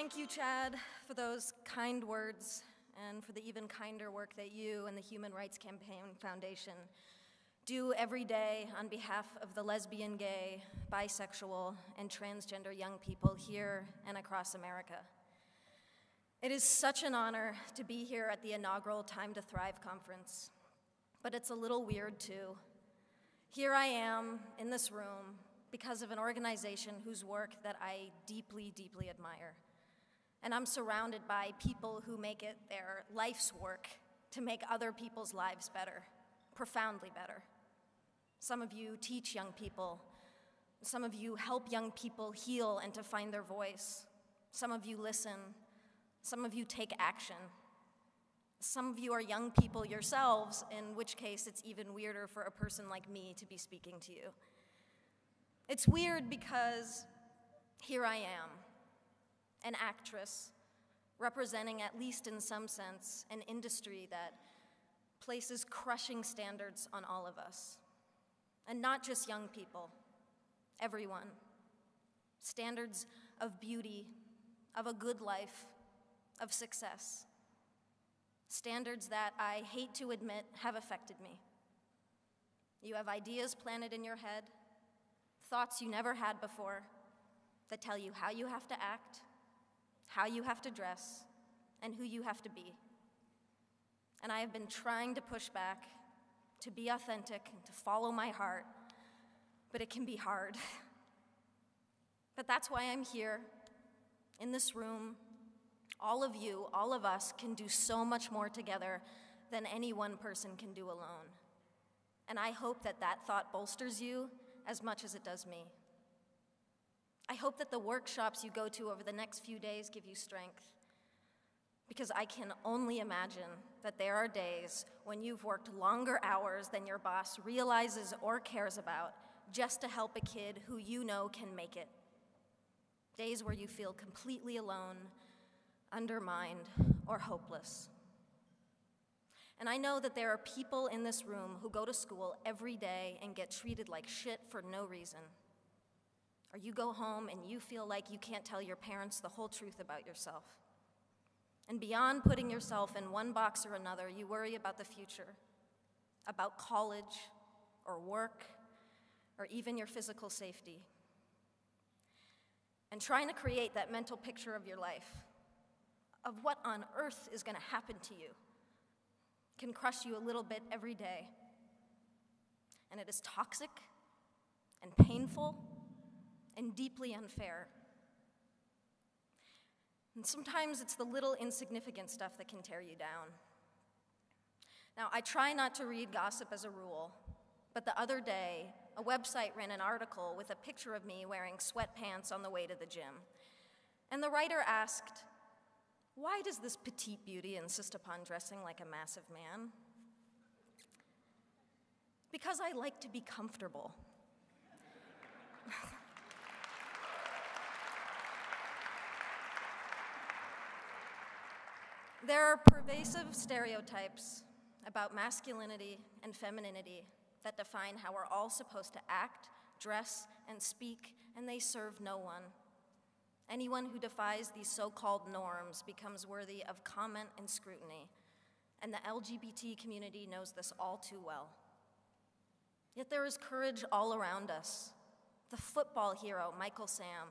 Thank you, Chad, for those kind words and for the even kinder work that you and the Human Rights Campaign Foundation do every day on behalf of the lesbian, gay, bisexual, and transgender young people here and across America. It is such an honor to be here at the inaugural Time to Thrive conference, but it's a little weird too. Here I am in this room because of an organization whose work that I deeply, deeply admire. And I'm surrounded by people who make it their life's work to make other people's lives better, profoundly better. Some of you teach young people. Some of you help young people heal and to find their voice. Some of you listen. Some of you take action. Some of you are young people yourselves, in which case it's even weirder for a person like me to be speaking to you. It's weird because here I am, an actress, representing, at least in some sense, an industry that places crushing standards on all of us. And not just young people, everyone. Standards of beauty, of a good life, of success. Standards that I hate to admit have affected me. You have ideas planted in your head, thoughts you never had before, that tell you how you have to act, how you have to dress, and who you have to be. And I have been trying to push back, to be authentic, and to follow my heart, but it can be hard. But that's why I'm here, in this room. All of you, all of us, can do so much more together than any one person can do alone. And I hope that that thought bolsters you as much as it does me. I hope that the workshops you go to over the next few days give you strength, because I can only imagine that there are days when you've worked longer hours than your boss realizes or cares about just to help a kid who you know can make it. Days where you feel completely alone, undermined, or hopeless. And I know that there are people in this room who go to school every day and get treated like shit for no reason. Or you go home and you feel like you can't tell your parents the whole truth about yourself. And beyond putting yourself in one box or another, you worry about the future, about college, or work, or even your physical safety. And trying to create that mental picture of your life, of what on earth is going to happen to you, can crush you a little bit every day. And it is toxic and painful and deeply unfair. And sometimes it's the little insignificant stuff that can tear you down. Now, I try not to read gossip as a rule, but the other day, a website ran an article with a picture of me wearing sweatpants on the way to the gym. And the writer asked, "Why does this petite beauty insist upon dressing like a massive man?" Because I like to be comfortable. There are pervasive stereotypes about masculinity and femininity that define how we're all supposed to act, dress, and speak, and they serve no one. Anyone who defies these so-called norms becomes worthy of comment and scrutiny, and the LGBT community knows this all too well. Yet there is courage all around us. The football hero, Michael Sam,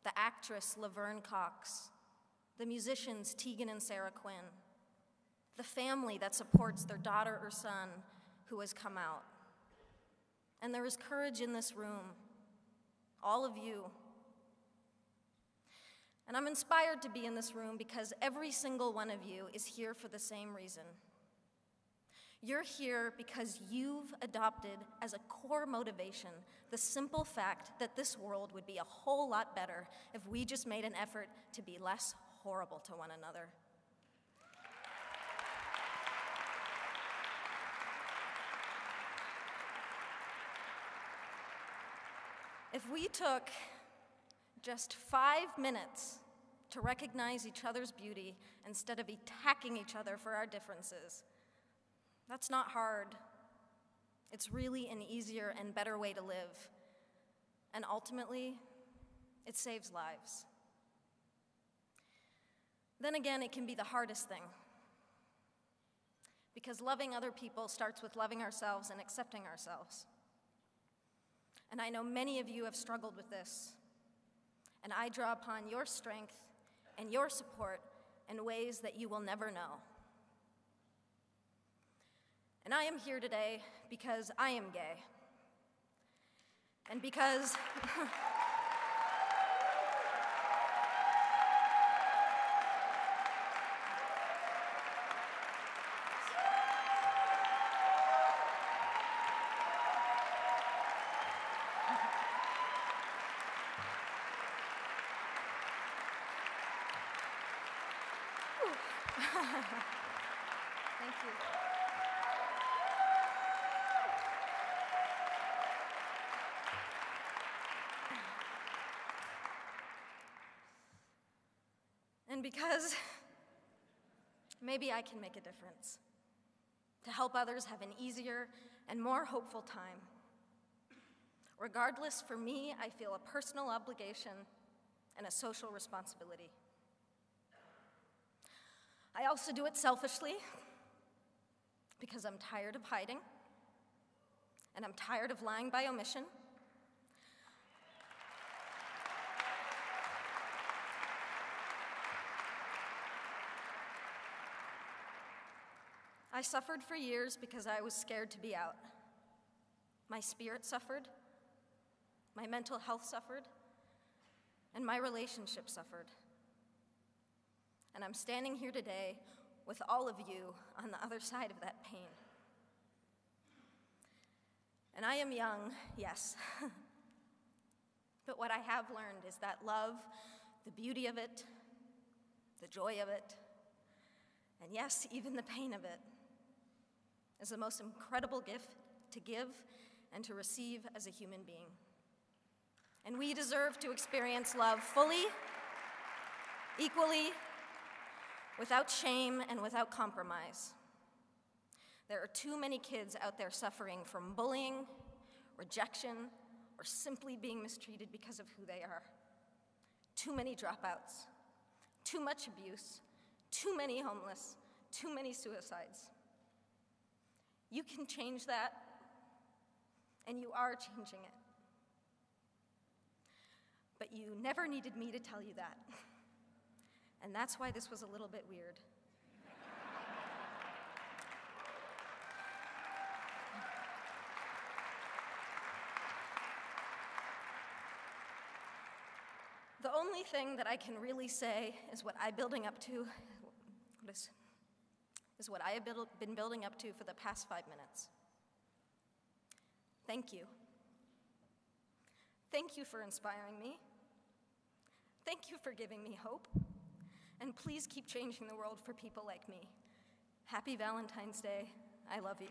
the actress, Laverne Cox, the musicians, Tegan and Sarah Quinn, the family that supports their daughter or son who has come out. And there is courage in this room, all of you. And I'm inspired to be in this room because every single one of you is here for the same reason. You're here because you've adopted as a core motivation the simple fact that this world would be a whole lot better if we just made an effort to be less horrible to one another. If we took just 5 minutes to recognize each other's beauty instead of attacking each other for our differences, that's not hard. It's really an easier and better way to live. And ultimately, it saves lives. Then again, it can be the hardest thing, because loving other people starts with loving ourselves and accepting ourselves. And I know many of you have struggled with this, and I draw upon your strength and your support in ways that you will never know. And I am here today because I am gay. And because thank you. And because maybe I can make a difference to help others have an easier and more hopeful time. Regardless, for me, I feel a personal obligation and a social responsibility. I also do it selfishly because I'm tired of hiding, and I'm tired of lying by omission. I suffered for years because I was scared to be out. My spirit suffered, my mental health suffered, and my relationship suffered. And I'm standing here today with all of you on the other side of that pain. And I am young, yes, but what I have learned is that love, the beauty of it, the joy of it, and yes, even the pain of it, is the most incredible gift to give and to receive as a human being. And we deserve to experience love fully, equally, without shame and without compromise. There are too many kids out there suffering from bullying, rejection, or simply being mistreated because of who they are. Too many dropouts, too much abuse, too many homeless, too many suicides. You can change that, and you are changing it. But you never needed me to tell you that. And that's why this was a little bit weird. The only thing that I can really say is what I'm building up to, is what I have been building up to for the past 5 minutes. Thank you. Thank you for inspiring me. Thank you for giving me hope. And please keep changing the world for people like me. Happy Valentine's Day. I love you.